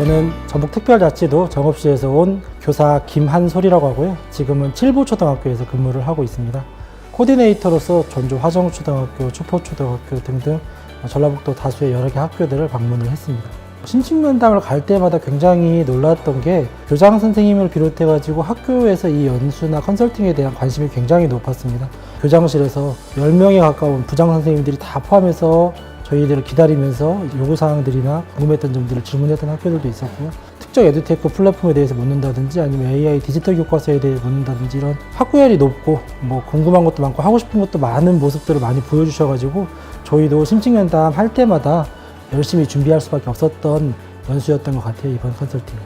저는 전북특별자치도 정읍시에서 온 교사 김한솔이라고 하고요. 지금은 칠보초등학교에서 근무를 하고 있습니다. 코디네이터로서 전주 화정초등학교, 추포초등학교 등등 전라북도 다수의 여러 개 학교들을 방문을 했습니다. 신축면담을 갈 때마다 굉장히 놀랐던 게 교장 선생님을 비롯해가지고 학교에서 이 연수나 컨설팅에 대한 관심이 굉장히 높았습니다. 교장실에서 10명에 가까운 부장 선생님들이 다 포함해서 저희들을 기다리면서 요구사항들이나 궁금했던 점들을 질문했던 학교들도 있었고요. 특정 에듀테크 플랫폼에 대해서 묻는다든지 아니면 AI 디지털 교과서에 대해 묻는다든지 이런 학구열이 높고 궁금한 것도 많고 하고 싶은 것도 많은 모습들을 많이 보여주셔가지고 저희도 심층면담 할 때마다 열심히 준비할 수밖에 없었던 연수였던 것 같아요. 이번 컨설팅.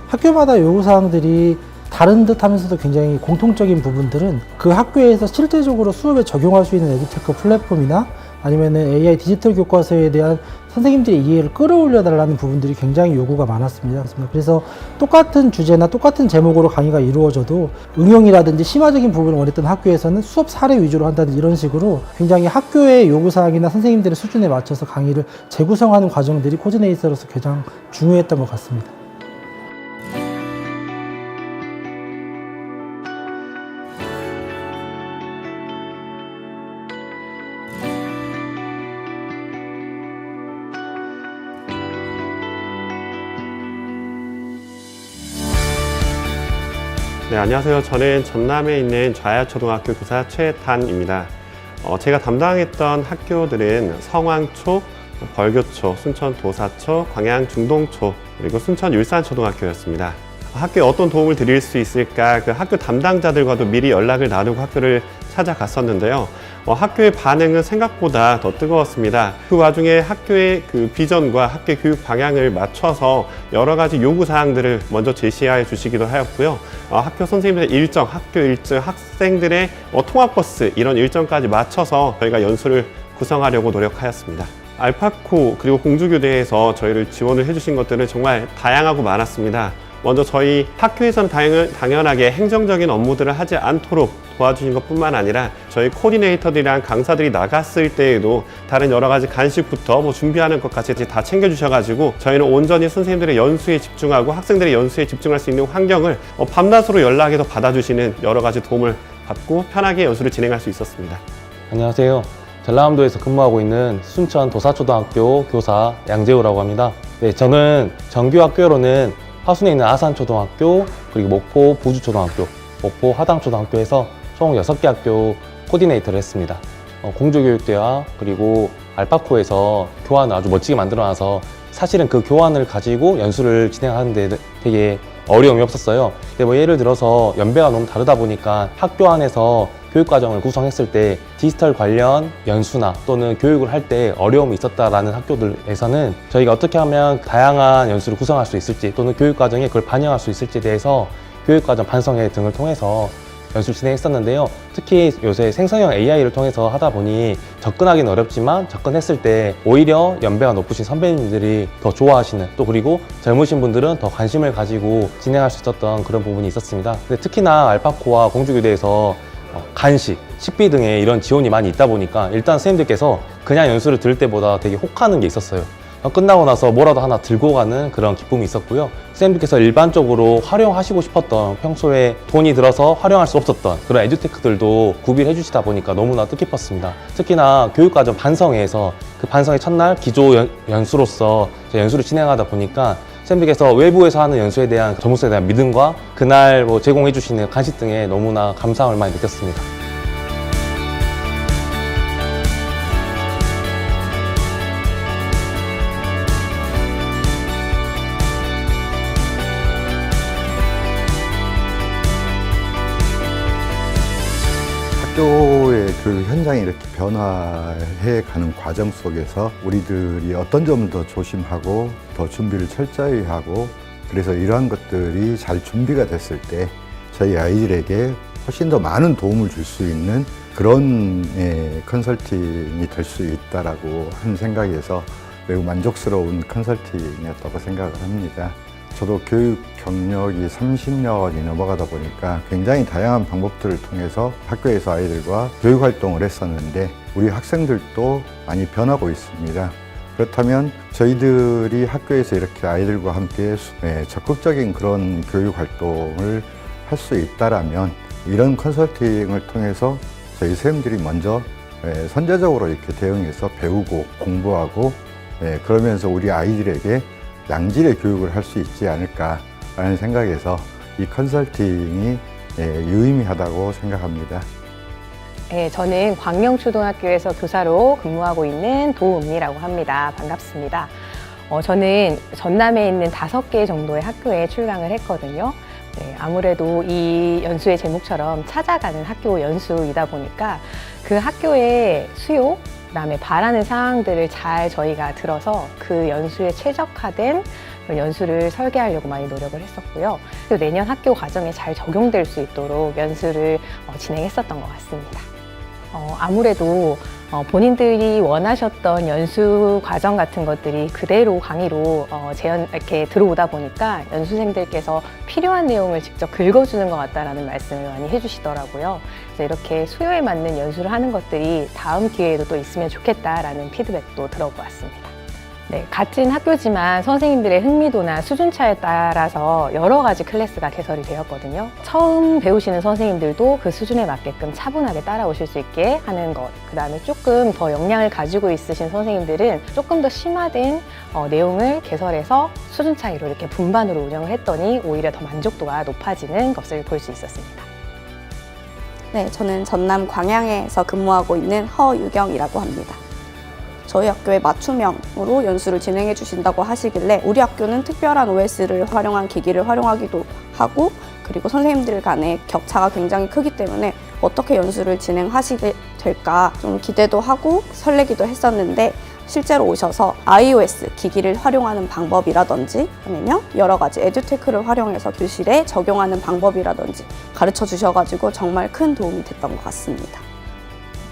학교마다 요구사항들이 다른 듯 하면서도 굉장히 공통적인 부분들은 그 학교에서 실제적으로 수업에 적용할 수 있는 에듀테크 플랫폼이나 아니면 AI 디지털 교과서에 대한 선생님들의 이해를 끌어올려 달라는 부분들이 굉장히 요구가 많았습니다. 그래서 똑같은 주제나 똑같은 제목으로 강의가 이루어져도 응용이라든지 심화적인 부분을 원했던 학교에서는 수업 사례 위주로 한다든지 이런 식으로 굉장히 학교의 요구사항이나 선생님들의 수준에 맞춰서 강의를 재구성하는 과정들이 코디네이터로서 가장 중요했던 것 같습니다. 네, 안녕하세요. 저는 전남에 있는 좌야초등학교 교사 최단입니다. 제가 담당했던 학교들은 성황초, 벌교초, 순천도사초, 광양중동초, 그리고 순천율산초등학교였습니다. 학교에 어떤 도움을 드릴 수 있을까 그 학교 담당자들과도 미리 연락을 나누고 학교를 찾아갔었는데요. 학교의 반응은 생각보다 더 뜨거웠습니다. 그 와중에 학교의 그 비전과 학교 교육 방향을 맞춰서 여러 가지 요구 사항들을 먼저 제시해 주시기도 하였고요. 학교 선생님들의 일정, 학교 일정, 학생들의 통학버스 이런 일정까지 맞춰서 저희가 연수를 구성하려고 노력하였습니다. 알파코 그리고 공주교대에서 저희를 지원을 해주신 것들은 정말 다양하고 많았습니다. 먼저 저희 학교에서는 당연하게 행정적인 업무들을 하지 않도록 도와주신 것뿐만 아니라 저희 코디네이터들이랑 강사들이 나갔을 때에도 다른 여러 가지 간식부터 준비하는 것까지 다 챙겨주셔가지고 저희는 온전히 선생님들의 연수에 집중하고 학생들의 연수에 집중할 수 있는 환경을 밤낮으로 연락해서 받아주시는 여러 가지 도움을 받고 편하게 연수를 진행할 수 있었습니다. 안녕하세요. 전라남도에서 근무하고 있는 순천 도사초등학교 교사 양재우라고 합니다. 네, 저는 정규 학교로는 화순에 있는 아산초등학교, 그리고 목포 부주초등학교, 목포 하당초등학교에서 총 6개 학교 코디네이터를 했습니다. 공주교육대와 그리고 알파코에서 교환을 아주 멋지게 만들어놔서 사실은 그 교환을 가지고 연수를 진행하는데 되게 어려움이 없었어요. 근데 예를 들어서 연배가 너무 다르다 보니까 학교 안에서 교육과정을 구성했을 때 디지털 관련 연수나 또는 교육을 할 때 어려움이 있었다라는 학교들에서는 저희가 어떻게 하면 다양한 연수를 구성할 수 있을지 또는 교육과정에 그걸 반영할 수 있을지에 대해서 교육과정 반성회 등을 통해서 연수를 진행했었는데요. 특히 요새 생성형 AI를 통해서 하다 보니 접근하기는 어렵지만 접근했을 때 오히려 연배가 높으신 선배님들이 더 좋아하시는 또 그리고 젊으신 분들은 더 관심을 가지고 진행할 수 있었던 그런 부분이 있었습니다. 근데 특히나 알파코와 공주교대에서 간식, 식비 등의 이런 지원이 많이 있다 보니까 일단 선생님들께서 그냥 연수를 들을 때보다 되게 혹하는 게 있었어요. 끝나고 나서 뭐라도 하나 들고 가는 그런 기쁨이 있었고요. 선생님들께서 일반적으로 활용하시고 싶었던 평소에 돈이 들어서 활용할 수 없었던 그런 에듀테크들도 구비를 해주시다 보니까 너무나 뜻깊었습니다. 특히나 교육과정 반성회에서 그 반성회 첫날 기조 연수로서 연수를 진행하다 보니까 선생님들께서 외부에서 하는 연수에 대한 전문성에 대한 믿음과 그날 제공해 주시는 간식 등에 너무나 감사함을 많이 느꼈습니다. 학교의 교육 현장이 이렇게 변화해 가는 과정 속에서 우리들이 어떤 점을 더 조심하고 더 준비를 철저히 하고 그래서 이러한 것들이 잘 준비가 됐을 때 저희 아이들에게 훨씬 더 많은 도움을 줄 수 있는 그런 컨설팅이 될 수 있다라고 하는 생각에서 매우 만족스러운 컨설팅이었다고 생각을 합니다. 저도 교육 경력이 30년이 넘어가다 보니까 굉장히 다양한 방법들을 통해서 학교에서 아이들과 교육 활동을 했었는데 우리 학생들도 많이 변하고 있습니다. 그렇다면 저희들이 학교에서 이렇게 아이들과 함께 적극적인 그런 교육 활동을 할 수 있다라면 이런 컨설팅을 통해서 저희 선생님들이 먼저 선제적으로 이렇게 대응해서 배우고 공부하고 그러면서 우리 아이들에게 양질의 교육을 할 수 있지 않을까라는 생각에서 이 컨설팅이 유의미하다고 생각합니다. 네, 저는 광명초등학교에서 교사로 근무하고 있는 도은미라고 합니다. 반갑습니다. 저는 전남에 있는 5개 정도의 학교에 출강을 했거든요. 네, 아무래도 이 연수의 제목처럼 찾아가는 학교 연수이다 보니까 그 학교의 수요, 그다음에 바라는 사항들을 잘 저희가 들어서 그 연수에 최적화된 연수를 설계하려고 많이 노력을 했었고요. 그리고 내년 학교 과정에 잘 적용될 수 있도록 연수를 진행했었던 것 같습니다. 아무래도 본인들이 원하셨던 연수 과정 같은 것들이 그대로 강의로 이렇게 들어오다 보니까 연수생들께서 필요한 내용을 직접 긁어주는 것 같다라는 말씀을 많이 해주시더라고요. 그래서 이렇게 수요에 맞는 연수를 하는 것들이 다음 기회에도 또 있으면 좋겠다라는 피드백도 들어보았습니다. 네, 같은 학교지만 선생님들의 흥미도나 수준차에 따라서 여러 가지 클래스가 개설이 되었거든요. 처음 배우시는 선생님들도 그 수준에 맞게끔 차분하게 따라오실 수 있게 하는 것, 그 다음에 조금 더 역량을 가지고 있으신 선생님들은 조금 더 심화된 내용을 개설해서 수준 차이로 이렇게 분반으로 운영을 했더니 오히려 더 만족도가 높아지는 것을 볼 수 있었습니다. 네, 저는 전남 광양에서 근무하고 있는 허유경이라고 합니다. 저희 학교에 맞춤형으로 연수를 진행해 주신다고 하시길래 우리 학교는 특별한 OS를 활용한 기기를 활용하기도 하고 그리고 선생님들 간의 격차가 굉장히 크기 때문에 어떻게 연수를 진행하시게 될까 좀 기대도 하고 설레기도 했었는데 실제로 오셔서 iOS 기기를 활용하는 방법이라든지 아니면 여러 가지 에듀테크를 활용해서 교실에 적용하는 방법이라든지 가르쳐 주셔가지고 정말 큰 도움이 됐던 것 같습니다.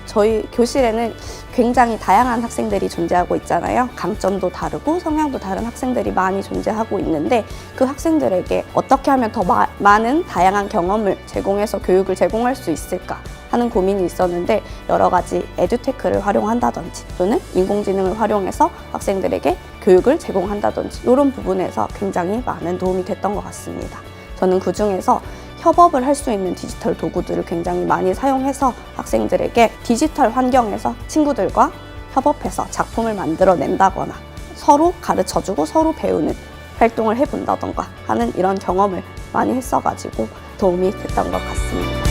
저희 교실에는 굉장히 다양한 학생들이 존재하고 있잖아요. 강점도 다르고 성향도 다른 학생들이 많이 존재하고 있는데 그 학생들에게 어떻게 하면 더 많은 다양한 경험을 제공해서 교육을 제공할 수 있을까 하는 고민이 있었는데 여러 가지 에듀테크를 활용한다든지 또는 인공지능을 활용해서 학생들에게 교육을 제공한다든지 이런 부분에서 굉장히 많은 도움이 됐던 것 같습니다. 저는 그중에서 협업을 할 수 있는 디지털 도구들을 굉장히 많이 사용해서 학생들에게 디지털 환경에서 친구들과 협업해서 작품을 만들어낸다거나 서로 가르쳐주고 서로 배우는 활동을 해본다던가 하는 이런 경험을 많이 했어가지고 도움이 됐던 것 같습니다.